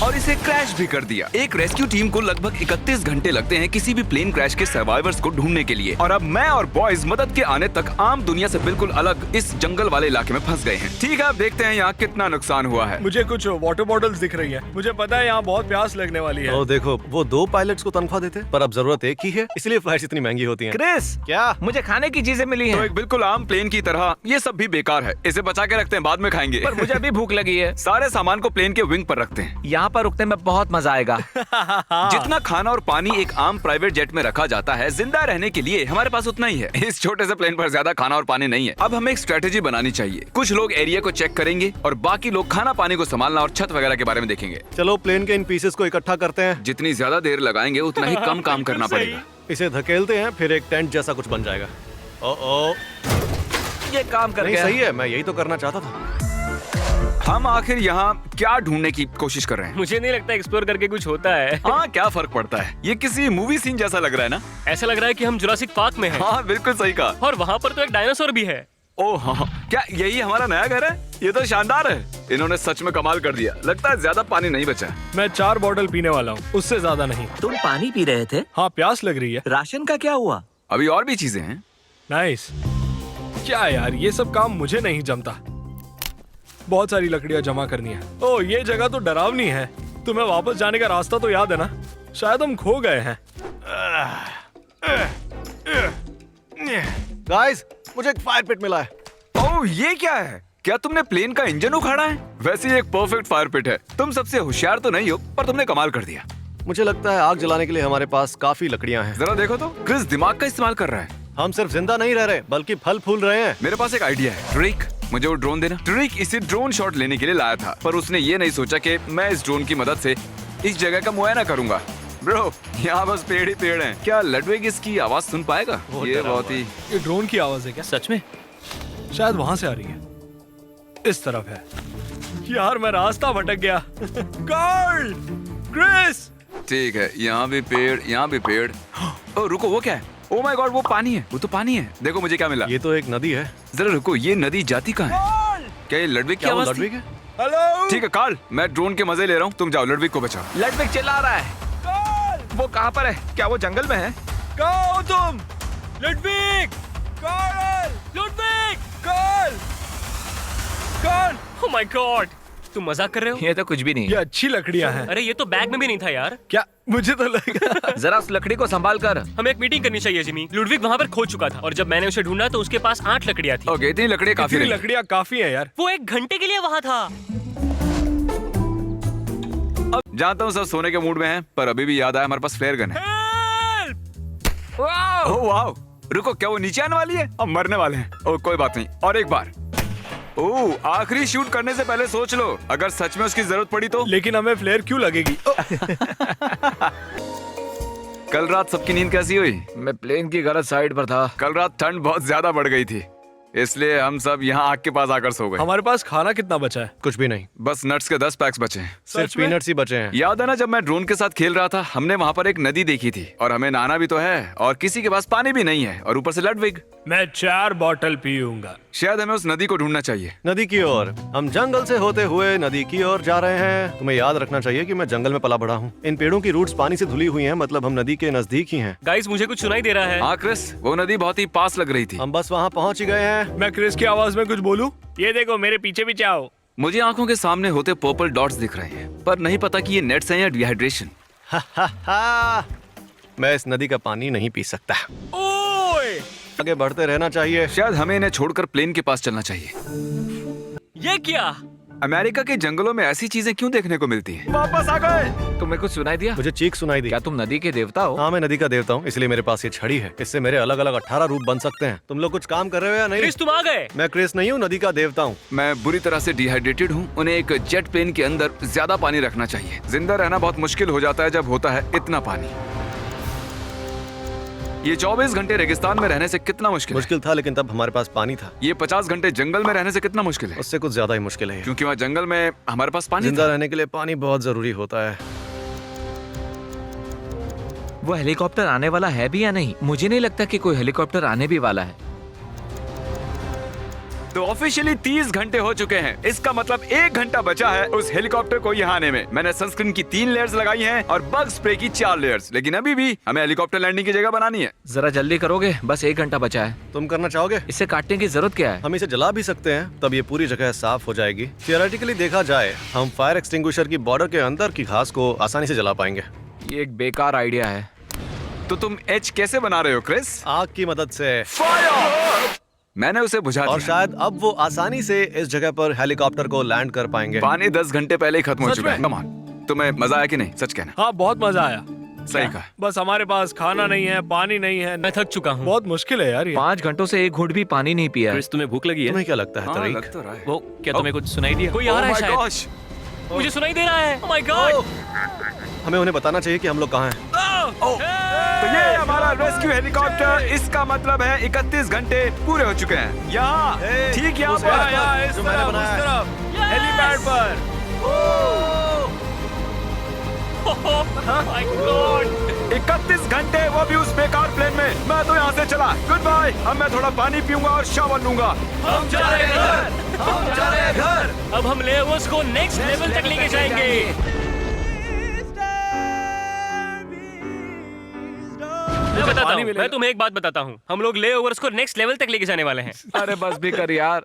और इसे क्रैश भी कर दिया। एक रेस्क्यू टीम को लगभग 31 घंटे लगते हैं किसी भी प्लेन क्रैश के सर्वाइवर्स को ढूंढने के लिए। और अब मैं और बॉयज मदद के आने तक आम दुनिया से बिल्कुल अलग इस जंगल वाले इलाके में फंस गए हैं। ठीक है, अब देखते हैं यहाँ कितना नुकसान हुआ है। मुझे कुछ वाटर बॉटल्स दिख रही है। मुझे पता है यहाँ बहुत प्यास लगने वाली है। ओ देखो, वो 2 पायलट्स को तनख्वाह देते, पर अब जरूरत एक ही है, इसलिए फ्लाइट्स इतनी महंगी होती हैं। क्रिस, क्या? मुझे खाने की चीजें मिली तो हैं। एक बिल्कुल आम प्लेन की तरह ये सब भी बेकार है। इसे बचा के रखते हैं, बाद में खाएंगे। पर मुझे अभी भूख लगी है। सारे सामान को प्लेन के विंग पर रखते हैं। यहाँ पर रुकने में बहुत मजा आएगा। जितना खाना और पानी एक आम प्राइवेट जेट में रखा जाता है, जिंदा रहने के लिए हमारे पास उतना ही है। इस छोटे से प्लेन पर ज्यादा खाना और पानी नहीं है। अब हमें एक स्ट्रेटेजी बनानी चाहिए। कुछ लोग एरिया को चेक करेंगे और बाकी लोग खाना पानी को संभालना और छत वगैरह के बारे में देखेंगे। चलो प्लेन के इन पीसेस को इकट्ठा करते हैं। जितनी ज्यादा देर लगाएंगे उतना ही कम काम करना पड़ेगा। इसे धकेलते हैं, फिर एक टेंट जैसा कुछ बन जाएगा। ओ ये काम कर नहीं, गया। सही है, मैं यही तो करना चाहता था। हम आखिर यहाँ क्या ढूंढने की कोशिश कर रहे हैं? मुझे नहीं लगता एक्सप्लोर करके कुछ होता है। हाँ, क्या फर्क पड़ता है? ये किसी मूवी सीन जैसा लग रहा है ना? ऐसा लग रहा है कि हम जुरासिक पार्क में हैं। हाँ, बिल्कुल सही कहा। और वहाँ पर तो एक डायनासोर भी है। ओह हाँ, क्या यही हमारा नया घर है? ये तो शानदार है। इन्होंने सच में कमाल कर दिया। लगता है ज्यादा पानी नहीं बचा। मैं 4 बॉटल पीने वाला हूँ, उससे ज्यादा नहीं। तुम पानी पी रहे थे? हाँ, प्यास लग रही है। राशन का क्या हुआ? अभी और भी चीजें हैं। नाइस। क्या यार, ये सब काम मुझे नहीं जमता। बहुत सारी लकड़ियाँ जमा करनी है। ओह, ये जगह तो डरावनी है। तुम्हें वापस जाने का रास्ता तो याद है ना? शायद हम खो गए हैं। गाइस, मुझे एक फायर पिट मिला है। ओह, ये क्या है? क्या तुमने प्लेन का इंजन उखाड़ा है? वैसे ये एक परफेक्ट फायर पिट है। तुम सबसे होशियार तो नहीं हो, पर तुमने कमाल कर दिया। मुझे लगता है आग जलाने के लिए हमारे पास काफी लकड़ियां हैं। जरा देखो तो, क्रिस दिमाग का इस्तेमाल कर रहा है। हम सिर्फ जिंदा नहीं रह रहे, बल्कि फल फूल रहे हैं। मेरे पास एक आइडिया है। ट्रिक, मुझे वो ड्रोन देना। ट्रिक इसे ड्रोन शॉट लेने के लिए लाया था, पर उसने ये नहीं सोचा कि मैं इस ड्रोन की मदद से इस जगह का मुआयना करूंगा। ब्रो, यहाँ बस पेड़ ही पेड़ हैं। क्या लडविग इसकी आवाज सुन पाएगा? ये बहुत ही ये ड्रोन की आवाज है क्या? सच में? शायद वहां से आ रही है। इस तरफ है। यार, मैं रास्ता भटक गया। कार्ल! क्रिस! ठीक है। यहाँ भी पेड़, यहाँ भी पेड़। ओ रुको, वो क्या है? ओ माय गॉड, वो पानी है। वो तो पानी है। देखो मुझे क्या मिला। ये तो एक नदी है। जरा रुको, ये नदी जाती कहाँ है? क्या ये लडविग की क्या वो आवाज थी? लडविग है? हेलो! ठीक है कार्ल, मैं ड्रोन के मजे ले रहा हूँ। तुम जाओ, लडविग को बचाओ। लड़विक चिल्ला रहा है। वो कहाँ पर है? क्या वो जंगल में है? कहाँ हो तुम? Ludwig! Karl! Ludwig! Karl! Karl! Oh my God, तुम मजाक कर रहे हो? ये तो कुछ भी नहीं ये है। अच्छी लकड़ियां हैं। अरे ये तो बैग में भी नहीं था यार। क्या? मुझे तो लगा। जरा उस लकड़ी को संभाल कर। हमें एक मीटिंग करनी चाहिए जिमी। लुडविग वहाँ पर खो चुका था और जब मैंने उसे ढूंढा तो उसके पास 8 लकड़ियाँ थी। ओके, इतनी लकड़ियाँ काफी इतनी नहीं। लकड़ियां काफी है यार। वो 1 घंटे के लिए वहाँ था। अब जानता हूँ सब सोने के मूड में हैं, पर अभी भी याद आया हमारे पास फ्लेयर गन है। ओह वाओ, रुको, क्या वो नीचे आने वाली है? अब मरने वाले हैं। ओह कोई बात नहीं, और एक बार। ओह, आखिरी शूट करने से पहले सोच लो, अगर सच में उसकी जरूरत पड़ी तो। लेकिन हमें फ्लेयर क्यों लगेगी? कल रात सबकी नींद कैसी हुई? मैं प्लेन की गलत साइड पर था। कल रात ठंड बहुत ज्यादा बढ़ गई थी, इसलिए हम सब यहाँ आग के पास आकर सो गए। हमारे पास खाना कितना बचा है? कुछ भी नहीं, बस नट्स के 10 पैक्स बचे हैं। सिर्फ सच में? पीनट्स ही बचे हैं। याद है ना, जब मैं ड्रोन के साथ खेल रहा था, हमने वहाँ पर एक नदी देखी थी और हमें नहाना भी तो है और किसी के पास पानी भी नहीं है और ऊपर से लडविग। मैं 4 बॉटल पीऊंगा। शायद हमें उस नदी को ढूंढना चाहिए। नदी की ओर। हम जंगल से होते हुए नदी की ओर जा रहे हैं। तुम्हें याद रखना चाहिए कि मैं जंगल में पला बड़ा हूँ। इन पेड़ों की रूट्स पानी से धुली हुई हैं, मतलब हम नदी के नजदीक ही हैं। गाइस, मुझे कुछ सुनाई दे रहा है। हाँ क्रिस, वो नदी बहुत ही पास लग रही थी। हम बस वहाँ पहुँच ही गए हैं। मैं क्रिस की आवाज में कुछ बोलूं? ये देखो, मेरे पीछे पीछे आओ। मुझे आंखों के सामने होते पर्पल डॉट्स दिख रहे हैं, पर नहीं पता कि ये नेट्स हैं या डिहाइड्रेशन। मैं इस नदी का पानी नहीं पी सकता। ओए! आगे बढ़ते रहना चाहिए। शायद हमें इन्हें छोड़कर प्लेन के पास चलना चाहिए। ये क्या? अमेरिका के जंगलों में ऐसी चीजें क्यों देखने को मिलती हैं? वापस आ गए। तुम्हें कुछ सुनाई दिया? मुझे चीख सुनाई दी। क्या तुम नदी के देवता हो? हाँ, मैं नदी का देवता हूँ, इसलिए मेरे पास ये छड़ी है। इससे मेरे अलग अलग 18 रूप बन सकते हैं। तुम लोग कुछ काम कर रहे हो या नहीं? क्रिस, तुम आ गए। मैं क्रिस नहीं हूँ, नदी का देवता हूँ। मैं बुरी तरह से डिहाइड्रेटेड हूँ। उन्हें एक जेट प्लेन के अंदर ज्यादा पानी रखना चाहिए। जिंदा रहना बहुत मुश्किल हो जाता है जब होता है इतना पानी। ये 24 घंटे रेगिस्तान में रहने से कितना मुश्किल है? मुश्किल था, लेकिन तब हमारे पास पानी था। ये 50 घंटे जंगल में रहने से कितना मुश्किल है? उससे कुछ ज्यादा ही मुश्किल है। क्योंकि वहाँ जंगल में हमारे पास पानी जिंदा था। रहने के लिए पानी बहुत जरूरी होता है। वो हेलीकॉप्टर आने वाला है भी या नहीं? मुझे नहीं लगता कि कोई हेलीकॉप्टर आने भी वाला है। तो ऑफिशियली 30 घंटे हो चुके हैं। इसका मतलब 1 घंटा बचा है उस हेलीकॉप्टर को यहाँ आने में। मैंने सनस्क्रीन की 3 लेयर्स लगाई हैं और बग स्प्रे की 4 लेयर्स, लेकिन अभी भी हमें हेलीकॉप्टर लैंडिंग की जगह बनानी है। जरा जल्दी करोगे, बस 1 घंटा बचा है। तुम करना चाहोगे? इसे काटने की जरूरत क्या है? हम इसे जला भी सकते हैं, तब ये पूरी जगह साफ हो जाएगी। थियोरेटिकली देखा जाए, हम फायर एक्सटिंग्विशर की बॉर्डर के अंदर की घास को आसानी से जला पाएंगे। ये एक बेकार आइडिया है। तो तुम एच कैसे बना रहे हो क्रिस? आग की मदद से। मैंने उसे बुझा और दिया। शायद अब वो आसानी से इस जगह पर हेलीकॉप्टर को लैंड कर पाएंगे। पानी 10 घंटे पहले ही खत्म हो सच चुका है। में? Come on, तुम्हें मजा आया कि नहीं? सच कहना। हाँ, बहुत मजा आया। सही कहा। बस हमारे पास खाना नहीं है, पानी नहीं है। मैं थक चुका हूँ। बहुत मुश्किल है यार ये। 5 घंटों से एक घूंट भी पानी नहीं पिया है। क्रिस, तुम्हें भूख लगी है? तुम्हें क्या लगता है हाँ, तरीक? लग तो रहा है। वो क्या तुम्हें कुछ सुनाई दिया? कोई आ रहा है Oh my शायद। gosh! मुझे सुनाई दे रहा है। Oh my God! हमें उन्हें बताना चाहिए कि हम लोग कहाँ हैं। तो ये है हमारा रेस्क्यू हेलीकॉप्टर। इसका मतलब है 31 घंटे पूरे हो चुके हैं। यहाँ ठीक यहाँ उस पर। यहाँ, यहाँ, इस जो मैंने तरफ, बनाया उस है। तरफ, हेलीपैड पर। Oh my God! 31 घंटे, वो भी उस बेकार प्लेन में। मैं तो यहाँ से चला। Goodbye. अब मैं थोड़ा पानी पीऊंगा और शावर लूंगा। हम जा रहे हैं घर। हम जा रहे हैं घर। अब हम लेवर्स को नेक्स्ट लेवल तक लेके जाएंगे। मैं बताता हूँ, मैं तुम्हें एक बात बताता हूँ। हम लोग लेओवर्स को नेक्स्ट लेवल तक लेके जाने वाले हैं। अरे बस भी कर यार।